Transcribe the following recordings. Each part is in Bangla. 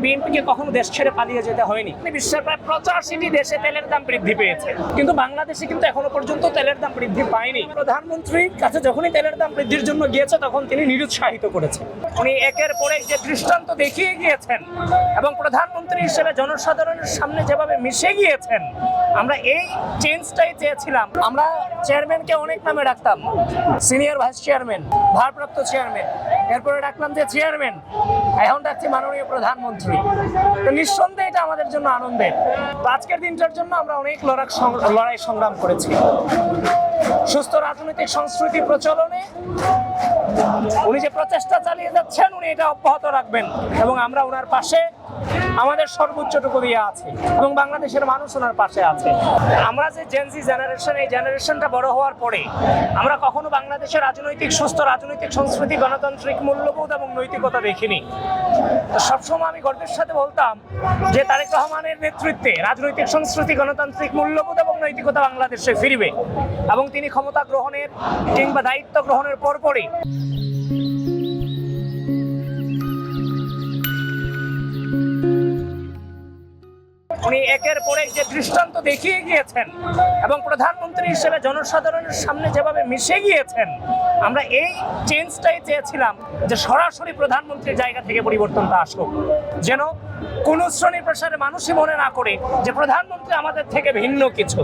বিএনপিকে কখনো দেশ ছেড়ে পালিয়ে যেতে হয়নি। বিশ্বের প্রায় 85টি দেশে তেলের দাম বৃদ্ধি পেয়েছে, কিন্তু বাংলাদেশে কিন্তু এখনো পর্যন্ত তেলের দাম বৃদ্ধি পায়নি। প্রধানমন্ত্রীর কাছে যখনই তেলের দাম বৃদ্ধির জন্য গিয়েছে তখন তিনি নিরুৎসাহিত করেছেন। উনি একের পর এক যে দৃষ্টান্ত দেখিয়ে গিয়েছেন এবং প্রধানমন্ত্রী হিসেবে জনসাধারণের সামনে যেভাবে মিশে গিয়েছেন, আমরা এই চেঞ্জটাই চেয়েছিলাম। আমরা চেয়ারম্যানকে অনেক নামে ডাকতাম, সিনিয়র ভাইস চেয়ারম্যান, ভারপ্রাপ্ত চেয়ারম্যান, এরপরে ডাকলাম যে চেয়ারম্যান, এখন ডাকছি মাননীয় প্রধানমন্ত্রী। তো নিঃসন্দেহে এটা আমাদের জন্য আনন্দের। আজকের দিনটার জন্য আমরা অনেক লড়াই সংগ্রাম করেছি। সুস্থ রাজনৈতিক সংস্কৃতি প্রচলনে উনি যে প্রচেষ্টা চালিয়ে যাচ্ছেন, উনি এটা অব্যাহত রাখবেন এবং আমরা ওনার পাশে আমাদের সর্বোচ্চটুকু দিয়ে আছি এবং বাংলাদেশের মানুষ ওনার পাশে আছে। আমরা যে জেনজি জেনারেশন, এই জেনারেশনটা বড় হওয়ার পরে আমরা কখনো বাংলাদেশের সুস্থ রাজনৈতিক সংস্কৃতি, গণতান্ত্রিক মূল্যবোধ এবং নৈতিকতা দেখিনি। তো সবসময় আমি গর্বের সাথে বলতাম যে তারেক রহমানের নেতৃত্বে রাজনৈতিক সংস্কৃতি, গণতান্ত্রিক মূল্যবোধ এবং নৈতিকতা বাংলাদেশে ফিরবে এবং তিনি ক্ষমতা গ্রহণের কিংবা দায়িত্ব গ্রহণের পরপরই উনি একের পর এক যে দৃষ্টান্ত দেখিয়ে গিয়েছেন এবং প্রধানমন্ত্রী হিসেবে জনসাধারণের সামনে যেভাবে মিশে গিয়েছেন, আমরা এই চেঞ্জটাই চেয়েছিলাম যে সরাসরি প্রধানমন্ত্রীর জায়গা থেকে পরিবর্তনটা আসুক, যেন কোন শ্রেণী পেশার মানুষই মনে না করে যে প্রধানমন্ত্রী আমাদের থেকে ভিন্ন কিছু।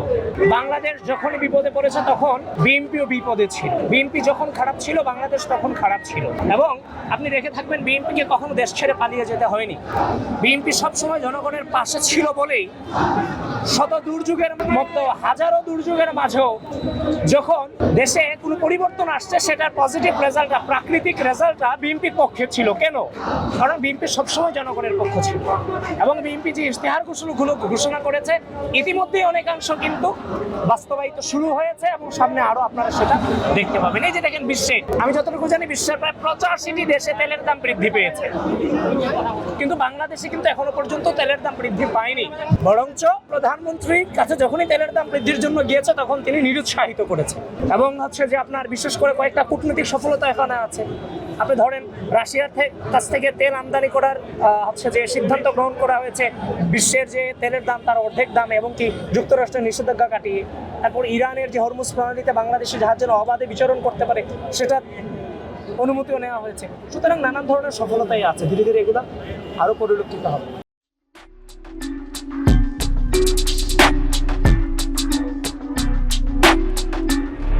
বাংলাদেশ যখনই বিপদে পড়েছে তখন বিএনপিও বিপদে ছিল। বিএনপি যখন খারাপ ছিল, বাংলাদেশ তখন খারাপ ছিল। এবং আপনি দেখে থাকবেন বিএনপিকে কখনো দেশ ছেড়ে পালিয়ে যেতে হয়নি। বিএনপি সবসময় জনগণের পাশে ছিল বলেই শত দুর্যোগের মতো, হাজারো দুর্যোগের মাঝেও যখন দেশে কোনো পরিবর্তন আসছে, সেটার পজিটিভ রেজাল্টটা, প্রাকৃতিক রেজাল্টটা বিএনপির পক্ষে ছিল। কেন? কারণ বিএনপি সবসময় জনগণের পক্ষ ছিল এবং বিএনপি যে ইশতেহারগুলো ঘোষণা করেছে ইতিমধ্যেই অনেকাংশ কিন্তু বাস্তবায়িত শুরু হয়েছে এবং সামনে আরো আপনারা সেটা দেখতে পাবেন। এই যে দেখেন, বিশ্বে আমি যতটুকু জানি বিশ্বের প্রায় 85টি দেশে তেলের দাম বৃদ্ধি পেয়েছে, কিন্তু বাংলাদেশে কিন্তু এখনো পর্যন্ত তেলের দাম বৃদ্ধি পায়নি। বরঞ্চ প্রধানমন্ত্রীর কাছে যখনই তেলের দাম বৃদ্ধির জন্য গিয়েছে তখন তিনি নিরুৎসাহিত করেছে এবং যে আপনার বিশেষ করে কয়েকটা কূটনৈতিক সফলতা এখানে আছে। আপনি ধরেন রাশিয়ার কাছ থেকে তেল আমদানি করার যে সিদ্ধান্ত গ্রহণ করা হয়েছে, বিশ্বের যে তেলের দাম তার অর্ধেক দামে, এবং কি যুক্তরাষ্ট্রের নিষেধাজ্ঞা কাটিয়ে। তারপর ইরানের যে হরমুজ প্রণালীতে বাংলাদেশি জাহাজ যেন অবাধে বিচরণ করতে পারে সেটা অনুমতিও নেওয়া হয়েছে। সুতরাং নানান ধরনের সফলতাই আছে, ধীরে ধীরে এগুলো আরো পরিলক্ষিত হবে।